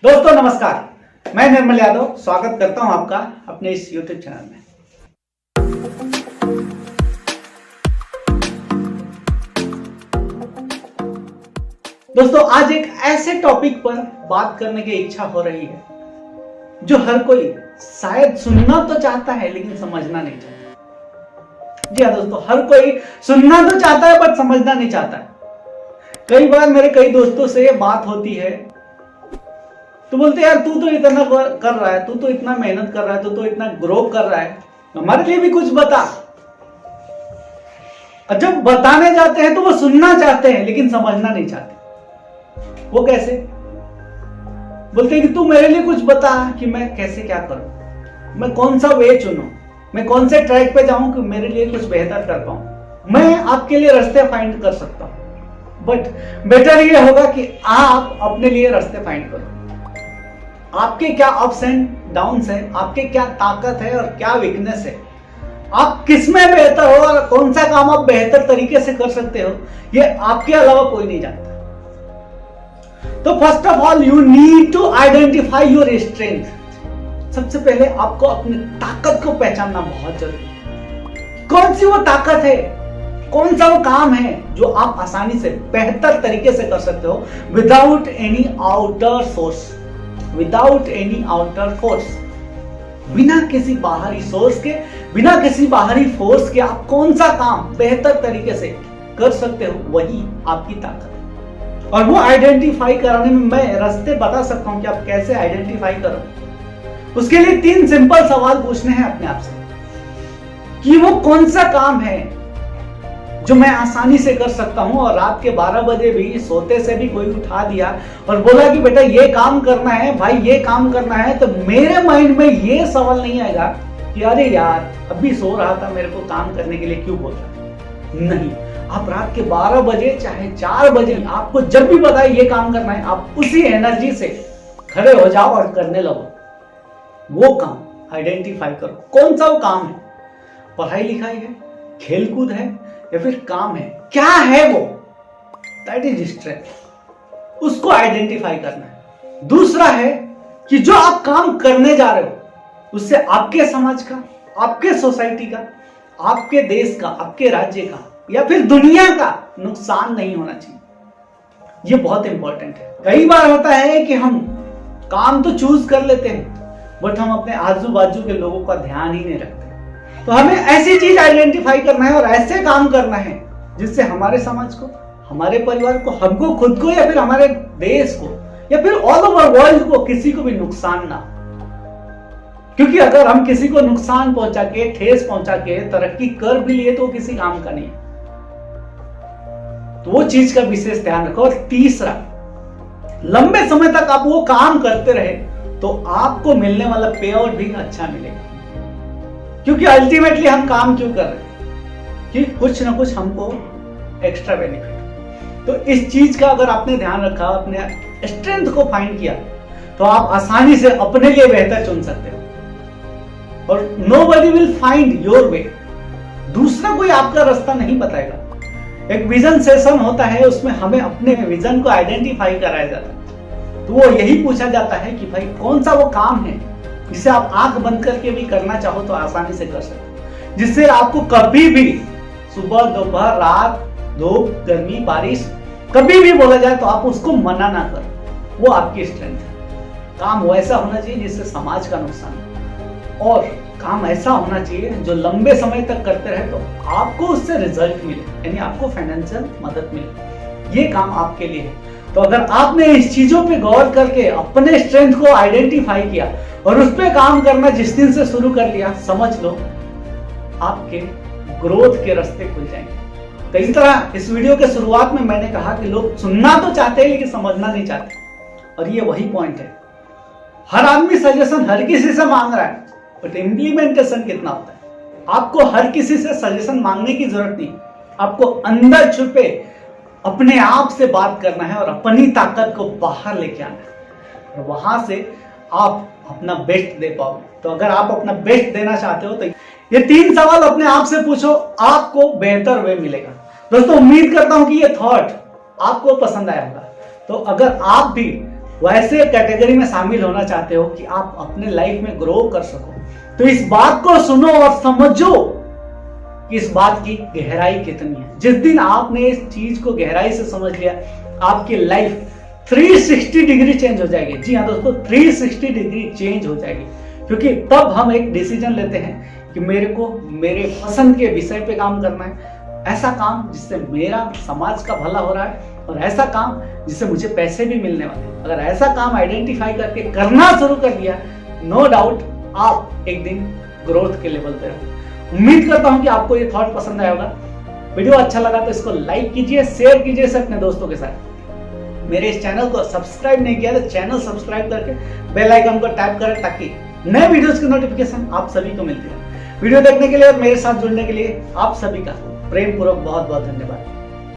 दोस्तों नमस्कार, मैं निर्मल यादव स्वागत करता हूं आपका अपने इस YouTube चैनल में। दोस्तों आज एक ऐसे टॉपिक पर बात करने की इच्छा हो रही है जो हर कोई शायद सुनना तो चाहता है लेकिन समझना नहीं चाहता। जी हाँ दोस्तों, हर कोई सुनना तो चाहता है बट समझना नहीं चाहता है। कई बार मेरे कई दोस्तों से बात होती है तो बोलते यार तू तो इतना कर रहा है, तू तो इतना मेहनत कर रहा है, तू तो इतना ग्रो कर रहा है, हमारे लिए भी कुछ बता। और जब बताने जाते हैं तो वो सुनना चाहते हैं लेकिन समझना नहीं चाहते। वो कैसे? बोलते हैं कि तू मेरे लिए कुछ बता कि मैं कैसे क्या करूं, मैं कौन सा वे चुनूं, मैं कौन से ट्रैक पे जाऊं कि मेरे लिए कुछ बेहतर कर पाऊं। मैं आपके लिए रास्ते फाइंड कर सकता हूं बट बेटर ये होगा कि आप अपने लिए रास्ते फाइंड करो। आपके क्या अप्स एंड डाउन्स है, आपके क्या ताकत है और क्या वीकनेस है, आप किस में बेहतर हो और कौन सा काम आप बेहतर तरीके से कर सकते हो, ये आपके अलावा कोई नहीं जानता। तो first of all you need to identify your strength. सबसे पहले आपको अपनी ताकत को पहचानना बहुत जरूरी है। कौन सी वो ताकत है, कौन सा वो काम है जो आप आसानी से बेहतर तरीके से कर सकते हो without any outer source, without any outer force. बिना किसी बाहरी सोर्स के, बिना किसी बाहरी फोर्स के आप कौन सा काम बेहतर तरीके से कर सकते हो, वही आपकी ताकत है। और वो आइडेंटिफाई कराने में मैं रास्ते बता सकता हूं कि आप कैसे आइडेंटिफाई करो। उसके लिए 3 सिंपल सवाल पूछने हैं अपने आप से कि वो कौन सा काम है जो मैं आसानी से कर सकता हूं। और रात के 12 बजे भी सोते से भी कोई उठा दिया और बोला कि बेटा ये काम करना है, भाई ये काम करना है, तो मेरे माइंड में ये सवाल नहीं आएगा कि अरे यार अभी सो रहा था, मेरे को काम करने के लिए क्यों बोल रहा। नहीं, आप रात के 12 बजे चाहे 4 बजे आपको जब भी बताए ये काम करना है, आप उसी एनर्जी से खड़े हो जाओ और करने लगो। वो काम आइडेंटिफाई करो, कौन सा वो काम है। पढ़ाई लिखाई है, खेलकूद है या फिर काम है, क्या है वो, दैट इज स्ट्रेंथ। उसको आइडेंटिफाई करना है। दूसरा है कि जो आप काम करने जा रहे हो उससे आपके समाज का, आपके सोसाइटी का, आपके देश का, आपके राज्य का या फिर दुनिया का नुकसान नहीं होना चाहिए। ये बहुत इंपॉर्टेंट है। कई बार होता है कि हम काम तो चूज कर लेते हैं बट हम अपने आजू बाजू के लोगों का ध्यान ही नहीं रखते। तो हमें ऐसी चीज आइडेंटिफाई करना है और ऐसे काम करना है जिससे हमारे समाज को, हमारे परिवार को, हमको खुद को या फिर हमारे देश को या फिर ऑल ओवर वर्ल्ड को किसी को भी नुकसान ना। क्योंकि अगर हम किसी को नुकसान पहुंचा के, ठेस पहुंचा के तरक्की कर भी लिए तो किसी काम का नहीं। तो वो चीज का विशेष ध्यान रखो। और तीसरा, लंबे समय तक आप वो काम करते रहे तो आपको मिलने वाला पे आउट भी अच्छा मिलेगा। क्योंकि अल्टीमेटली हम काम क्यों कर रहे हैं कि कुछ ना कुछ हमको एक्स्ट्रा बेनिफिट। तो इस चीज का अगर आपने ध्यान रखा, अपने स्ट्रेंथ को फाइंड किया तो आप आसानी से अपने लिए बेहतर चुन सकते हो और nobody will find your way. दूसरा कोई आपका रास्ता नहीं बताएगा। एक विजन सेशन होता है, उसमें हमें अपने विजन को आइडेंटिफाई कराया जाता है। तो वो यही पूछा जाता है कि भाई कौन सा वो काम है जिसे आप आंख बंद करके भी करना चाहो तो आसानी से कर सकते, जिससे आपको कभी भी सुबह, दोपहर, रात, धूप, गर्मी, बारिश कभी भी बोला जाए तो आप उसको मना ना करो। वो आपकी स्ट्रेंथ है। काम वैसा होना चाहिए जिससे समाज का नुकसान हो और काम ऐसा होना चाहिए जो लंबे समय तक करते रहे तो आपको उससे रिजल्ट मिले, यानी आपको फाइनेंशियल मदद मिले। ये काम आपके लिए है। तो अगर आपने इस चीजों पे गौर करके अपने स्ट्रेंथ को आइडेंटिफाई किया और उस पे काम करना जिस दिन से शुरू कर लिया, समझ लो आपके ग्रोथ के रास्ते खुल जाएंगे। तो इस तरह इस वीडियो के शुरुआत में मैंने कहा कि लोग सुनना तो चाहते हैं लेकिन समझना नहीं चाहते, और ये वही पॉइंट है। हर आदमी सजेशन हर किसी से मांग रहा है बट इम्प्लीमेंटेशन कितना होता है। आपको हर किसी से सजेशन मांगने की जरूरत नहीं, आपको अंदर छुपे अपने आप से बात करना है और अपनी ताकत को बाहर लेके आना है और वहां से आप अपना बेस्ट दे पाओगे। तो अगर आप अपना बेस्ट देना चाहते हो तो ये 3 सवाल अपने आप से पूछो, आपको बेहतर वे मिलेगा। दोस्तों उम्मीद करता हूं कि ये थॉट आपको पसंद आया होगा। तो अगर आप भी वैसे कैटेगरी में शामिल होना चाहते हो कि आप अपने लाइफ में ग्रो कर सको, तो इस बात को सुनो और समझो कि इस बात की गहराई कितनी है। जिस दिन आपने इस चीज को गहराई से समझ लिया, आपकी लाइफ 360 डिग्री चेंज हो जाएगी। जी हाँ दोस्तों, 360 डिग्री चेंज हो जाएगी, क्योंकि तब हम एक डिसीजन लेते हैं कि मेरे को मेरे पसंद के विषय पे काम करना है, ऐसा काम जिससे मेरा समाज का भला हो रहा है, और ऐसा काम जिससे मुझे पैसे भी मिलने वाले हैं। अगर ऐसा काम आइडेंटिफाई करके करना शुरू कर दिया, नो डाउट आप एक दिन ग्रोथ के लेवल पे रहोगे। उम्मीद करता हूं कि आपको ये थॉट पसंद आया होगा। वीडियो अच्छा लगा तो इसको लाइक कीजिए, शेयर कीजिए इसे अपने दोस्तों के साथ। मेरे इस चैनल को सब्सक्राइब नहीं किया तो चैनल सब्सक्राइब करके बेल आइकन को टैप करें, ताकि नए वीडियोस की नोटिफिकेशन आप सभी को मिलती है। वीडियो देखने के लिए और मेरे साथ जुड़ने के लिए आप सभी का प्रेम पूर्वक बहुत बहुत धन्यवाद।